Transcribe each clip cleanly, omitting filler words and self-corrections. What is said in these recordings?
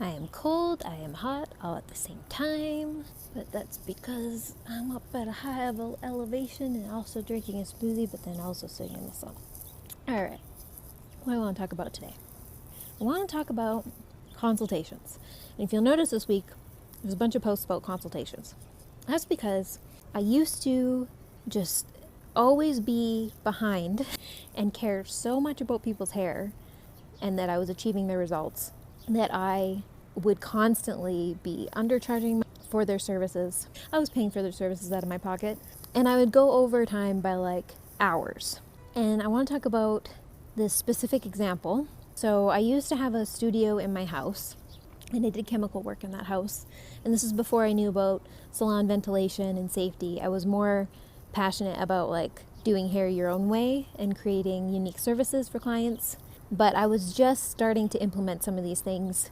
I am cold, I am hot, all at the same time, but that's because I'm up at a high elevation and also drinking a smoothie, but then also sitting in the sun. All right, what do I want to talk about today? I want to talk about consultations. And if you'll notice this week, there's a bunch of posts about consultations. That's because I used to just always be behind and care so much about people's hair and that I was achieving their results that I would constantly be undercharging for their services. I was paying for their services out of my pocket, and I would go overtime by like hours. And I want to talk about this specific example. So I used to have a studio in my house, and I did chemical work in that house. And this is before I knew about salon ventilation and safety. I was more passionate about like doing hair your own way and creating unique services for clients. But I was just starting to implement some of these things,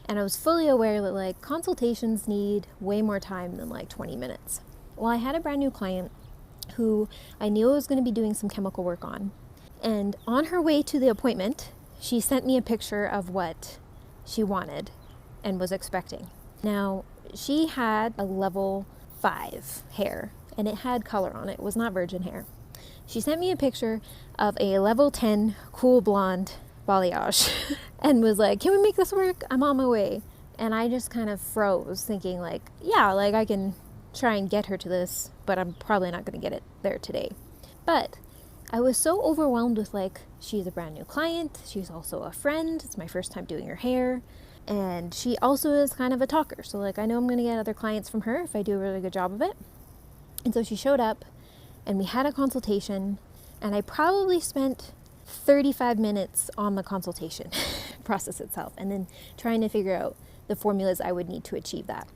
and I was fully aware that like consultations need way more time than like 20 minutes. Well, I had a brand new client who I knew I was going to be doing some chemical work on. And on her way to the appointment, she sent me a picture of what she wanted and was expecting. Now, she had a level 5 hair, and it had color on it. It was not virgin hair. She sent me a picture of a level 10 cool blonde balayage and was like, can we make this work? I'm on my way. And I just kind of froze, thinking like, yeah, like I can try and get her to this, but I'm probably not going to get it there today. But I was so overwhelmed with like, she's a brand new client. She's also a friend. It's my first time doing her hair. And she also is kind of a talker. So like, I know I'm going to get other clients from her if I do a really good job of it. And so she showed up and we had a consultation, and I probably spent 35 minutes on the consultation process itself, and then trying to figure out the formulas I would need to achieve that.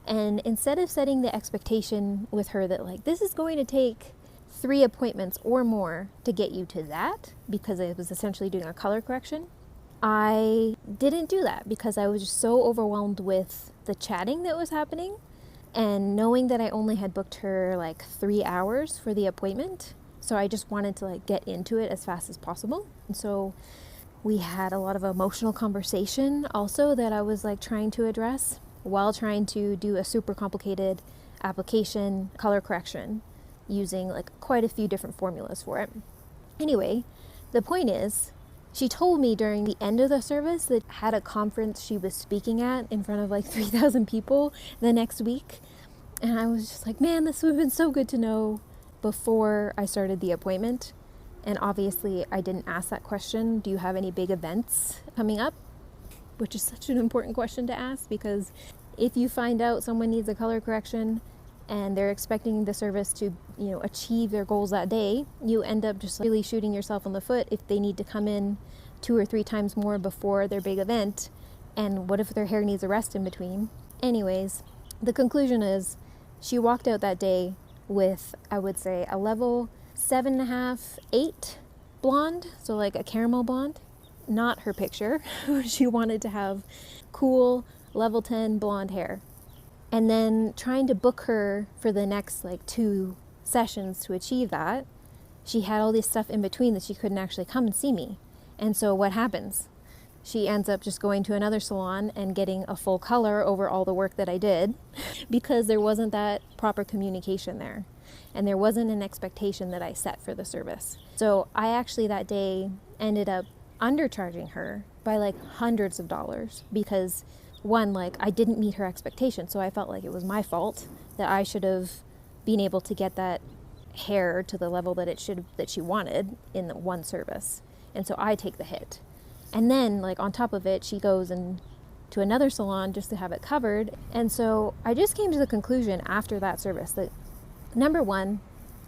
And instead of setting the expectation with her that like, this is going to take 3 appointments or more to get you to that, because I was essentially doing a color correction, I didn't do that because I was just so overwhelmed with the chatting that was happening and knowing that I only had booked her like 3 hours for the appointment. So I just wanted to like get into it as fast as possible. And so we had a lot of emotional conversation also that I was like trying to address while trying to do a super complicated application color correction using like quite a few different formulas for it. Anyway, the point is, she told me during the end of the service that had a conference she was speaking at in front of like 3,000 people the next week. And I was just like, man, this would have been so good to know before I started the appointment. And obviously I didn't ask that question, do you have any big events coming up? Which is such an important question to ask, because if you find out someone needs a color correction and they're expecting the service to, achieve their goals that day, you end up just really shooting yourself in the foot if they need to come in 2 or 3 times more before their big event. And what if their hair needs a rest in between? Anyways, the conclusion is she walked out that day with, I would say, a level 7.5, 8 blonde, so like a caramel blonde, not her picture. She wanted to have cool level 10 blonde hair. And then trying to book her for the next like 2 sessions to achieve that, she had all this stuff in between that she couldn't actually come and see me. And so what happens? She ends up just going to another salon and getting a full color over all the work that I did because there wasn't that proper communication there. And there wasn't an expectation that I set for the service. So I actually that day ended up undercharging her by like hundreds of dollars because one, like I didn't meet her expectation. So I felt like it was my fault that I should have been able to get that hair to the level that she wanted in the one service. And so I take the hit. And then, like, on top of it, she goes to another salon just to have it covered. And so I just came to the conclusion after that service that, number 1,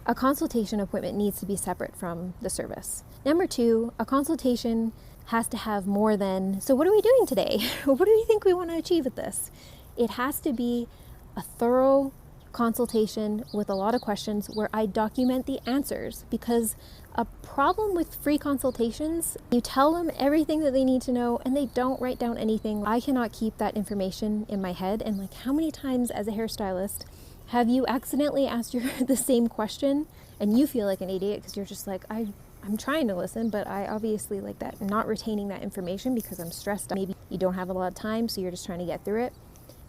a consultation appointment needs to be separate from the service. Number 2, a consultation has to have more than, so what are we doing today? What do you think we want to achieve with this? It has to be a thorough consultation with a lot of questions where I document the answers, because a problem with free consultations, you tell them everything that they need to know and they don't write down anything. I cannot keep that information in my head. And like, how many times as a hairstylist have you accidentally asked the same question and you feel like an idiot because you're just like, I'm trying to listen, but I obviously like that, not retaining that information because I'm stressed out. Maybe you don't have a lot of time, so you're just trying to get through it.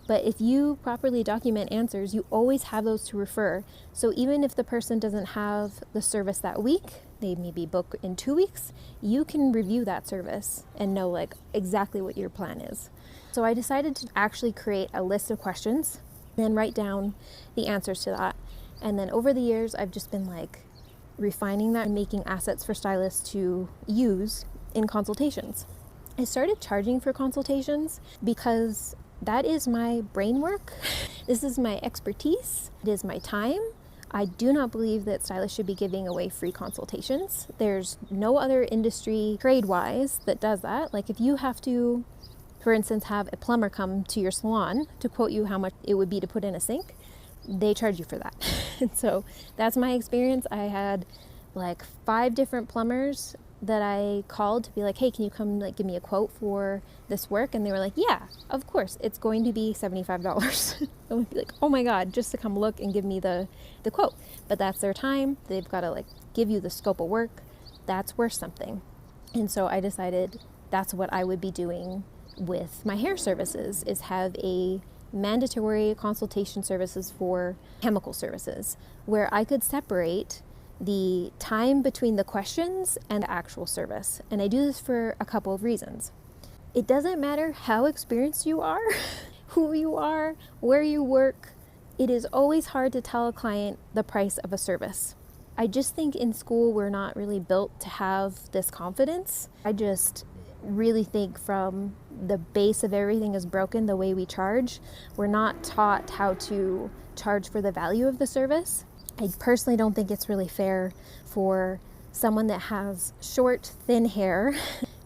But if you properly document answers, you always have those to refer. So even if the person doesn't have the service that week, they maybe book in 2 weeks, you can review that service and know like exactly what your plan is. So I decided to actually create a list of questions, then write down the answers to that. And then over the years, I've just been like refining that and making assets for stylists to use in consultations. I started charging for consultations because that is my brain work. This is my expertise. It is my time. I do not believe that stylists should be giving away free consultations. There's no other industry trade-wise that does that. Like if you have to, for instance, have a plumber come to your salon to quote you how much it would be to put in a sink, they charge you for that. And so that's my experience. I had like 5 different plumbers that I called to be like, hey, can you come like give me a quote for this work? And they were like, yeah, of course, it's going to be $75. I would be like, oh my God, just to come look and give me the quote. But that's their time. They've got to like give you the scope of work. That's worth something. And so I decided that's what I would be doing with my hair services, is have a mandatory consultation services for chemical services where I could separate the time between the questions and the actual service. And I do this for a couple of reasons. It doesn't matter how experienced you are, who you are, where you work. It is always hard to tell a client the price of a service. I just think in school we're not really built to have this confidence. I just really think from the base of everything is broken, the way we charge. We're not taught how to charge for the value of the service. I personally don't think it's really fair for someone that has short, thin hair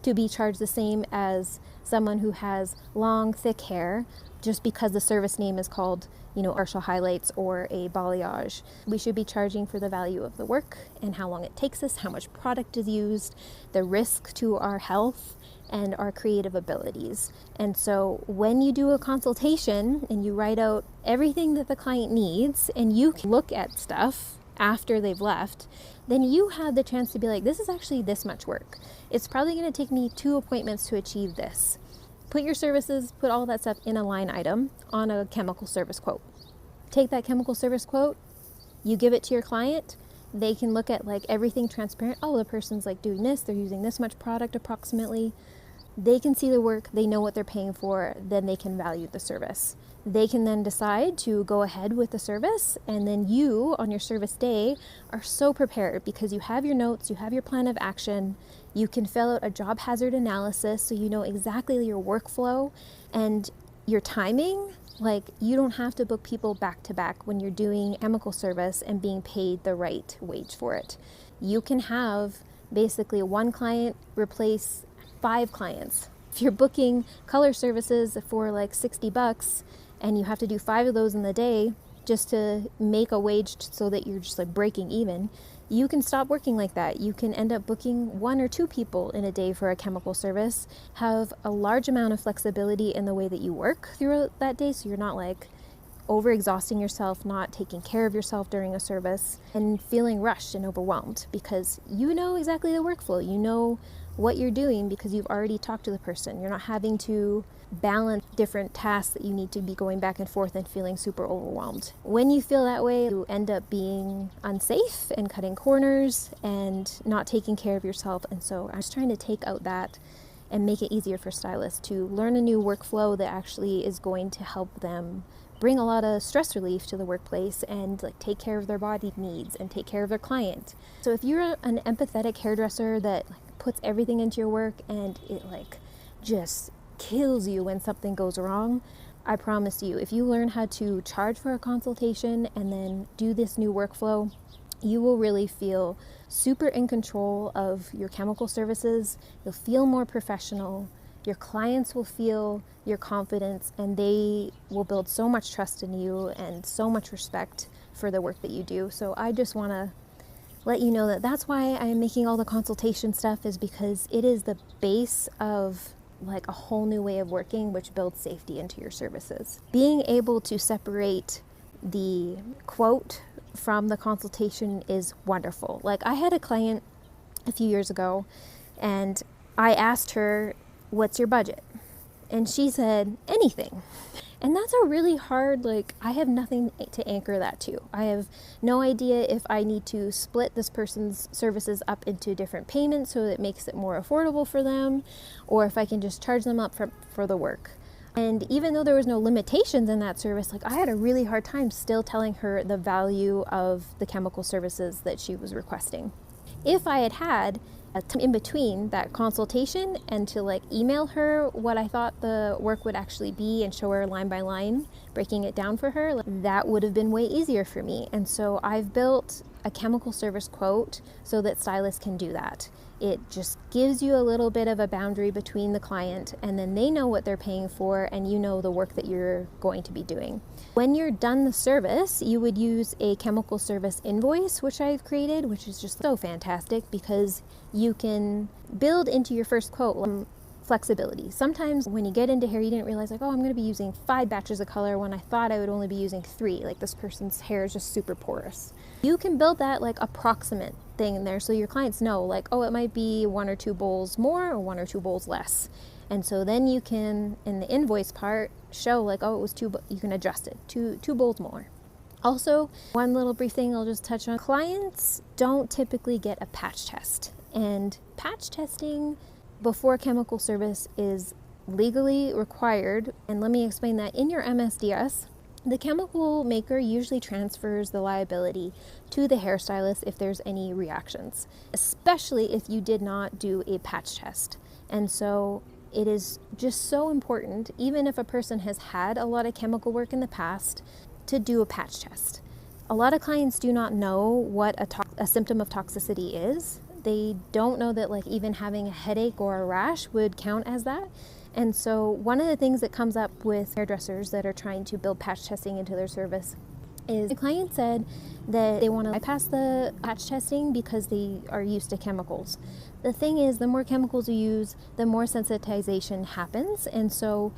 to be charged the same as someone who has long, thick hair just because the service name is called, partial highlights or a balayage. We should be charging for the value of the work and how long it takes us, how much product is used, the risk to our health, and our creative abilities. And so when you do a consultation and you write out everything that the client needs and you can look at stuff after they've left, then you have the chance to be like, this is actually this much work. It's probably going to take me 2 appointments to achieve this. Put your services, put all that stuff in a line item on a chemical service quote. Take that chemical service quote, you give it to your client. They can look at like everything transparent. Oh, the person's like doing this, they're using this much product approximately. They can see the work, they know what they're paying for, then they can value the service. They can then decide to go ahead with the service, and then you, on your service day, are so prepared because you have your notes, you have your plan of action, you can fill out a job hazard analysis so you know exactly your workflow and your timing. Like, you don't have to book people back to back when you're doing chemical service and being paid the right wage for it. You can have basically one client replace 5 clients. If you're booking color services for like $60 and you have to do 5 of those in the day just to make a wage so that you're just like breaking even, you can stop working like that. You can end up booking 1 or 2 people in a day for a chemical service, have a large amount of flexibility in the way that you work throughout that day, so you're not like overexhausting yourself, not taking care of yourself during a service, and feeling rushed and overwhelmed because you know exactly the workflow. You know what you're doing because you've already talked to the person. You're not having to balance different tasks that you need to be going back and forth and feeling super overwhelmed. When you feel that way, you end up being unsafe and cutting corners and not taking care of yourself. And so I'm just trying to take out that and make it easier for stylists to learn a new workflow that actually is going to help them bring a lot of stress relief to the workplace and like take care of their body needs and take care of their client. So if you're an empathetic hairdresser that puts everything into your work and it like just kills you when something goes wrong, I promise you, if you learn how to charge for a consultation and then do this new workflow, you will really feel super in control of your chemical services. You'll feel more professional. Your clients will feel your confidence and they will build so much trust in you and so much respect for the work that you do. So I just want to let you know that that's why I'm making all the consultation stuff, is because it is the base of like a whole new way of working, which builds safety into your services. Being able to separate the quote from the consultation is wonderful. Like, I had a client a few years ago and I asked her, what's your budget? And she said, anything. And that's a really hard, like, I have nothing to anchor that to. I have no idea if I need to split this person's services up into different payments so that it makes it more affordable for them, or if I can just charge them up for the work. And even though there was no limitations in that service, like, I had a really hard time still telling her the value of the chemical services that she was requesting. If I had had a time in between that consultation and to like email her what I thought the work would actually be and show her line by line, breaking it down for her, that would have been way easier for me. And so I've built a chemical service quote so that stylists can do that. It just gives you a little bit of a boundary between the client, and then they know what they're paying for and you know the work that you're going to be doing. When you're done the service, you would use a chemical service invoice, which I've created, which is just so fantastic because you can build into your first quote flexibility. Sometimes when you get into hair, you didn't realize like, oh, I'm going to be using 5 batches of color when I thought I would only be using 3. Like, this person's hair is just super porous. You can build that like approximate thing in there so your clients know like, oh, it might be 1 or 2 bowls more or 1 or 2 bowls less. And so then you can, in the invoice part, show like, oh, it was 2, you can adjust it to 2 bowls more. Also, one little brief thing I'll just touch on. Clients don't typically get a patch test, and patch testing before chemical service is legally required. And let me explain that. In your MSDS, the chemical maker usually transfers the liability to the hairstylist if there's any reactions, especially if you did not do a patch test. And so it is just so important, even if a person has had a lot of chemical work in the past, to do a patch test. A lot of clients do not know what a symptom of toxicity is. They don't know that like even having a headache or a rash would count as that. And so one of the things that comes up with hairdressers that are trying to build patch testing into their service is the client said that they want to bypass the patch testing because they are used to chemicals. The thing is, the more chemicals you use, the more sensitization happens. And so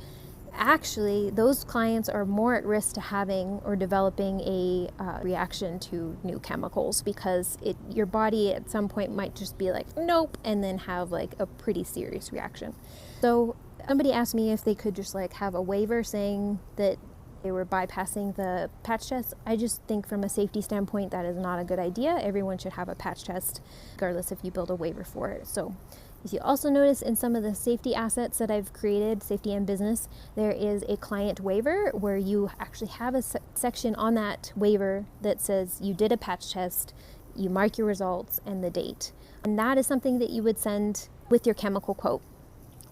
actually, those clients are more at risk to having or developing a reaction to new chemicals because your body at some point might just be like, nope, and then have like a pretty serious reaction. So somebody asked me if they could just like have a waiver saying that they were bypassing the patch test. I just think from a safety standpoint, that is not a good idea. Everyone should have a patch test, regardless if you build a waiver for it. So if you also notice in some of the safety assets that I've created, safety and business, there is a client waiver where you actually have a section on that waiver that says you did a patch test, you mark your results and the date. And that is something that you would send with your chemical quote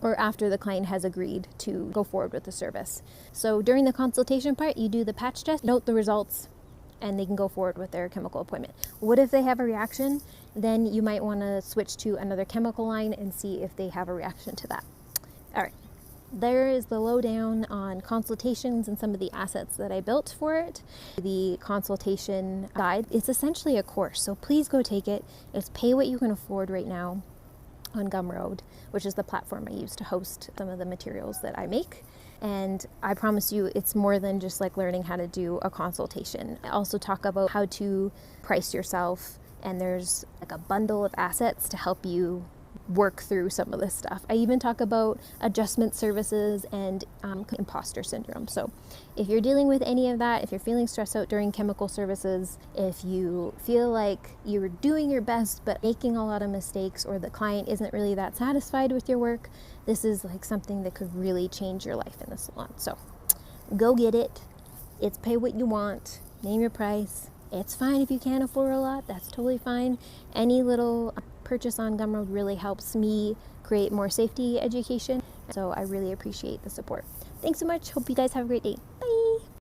or after the client has agreed to go forward with the service. So during the consultation part, you do the patch test, note the results, and they can go forward with their chemical appointment. What if they have a reaction? Then you might want to switch to another chemical line and see if they have a reaction to that. All right, there is the lowdown on consultations and some of the assets that I built for it. The consultation guide, it's essentially a course, so please go take it. It's pay what you can afford right now on Gumroad, which is the platform I use to host some of the materials that I make. And I promise you, it's more than just like learning how to do a consultation. I also talk about how to price yourself, and there's like a bundle of assets to help you work through some of this stuff. I even talk about adjustment services and imposter syndrome. So if you're dealing with any of that, if you're feeling stressed out during chemical services, if you feel like you're doing your best but making a lot of mistakes, or the client isn't really that satisfied with your work, this is like something that could really change your life in the salon. So go get it. It's pay what you want, name your price. It's fine if you can't afford a lot, that's totally fine. Any little purchase on Gumroad really helps me create more safety education. So I really appreciate the support. Thanks so much. Hope you guys have a great day. Bye.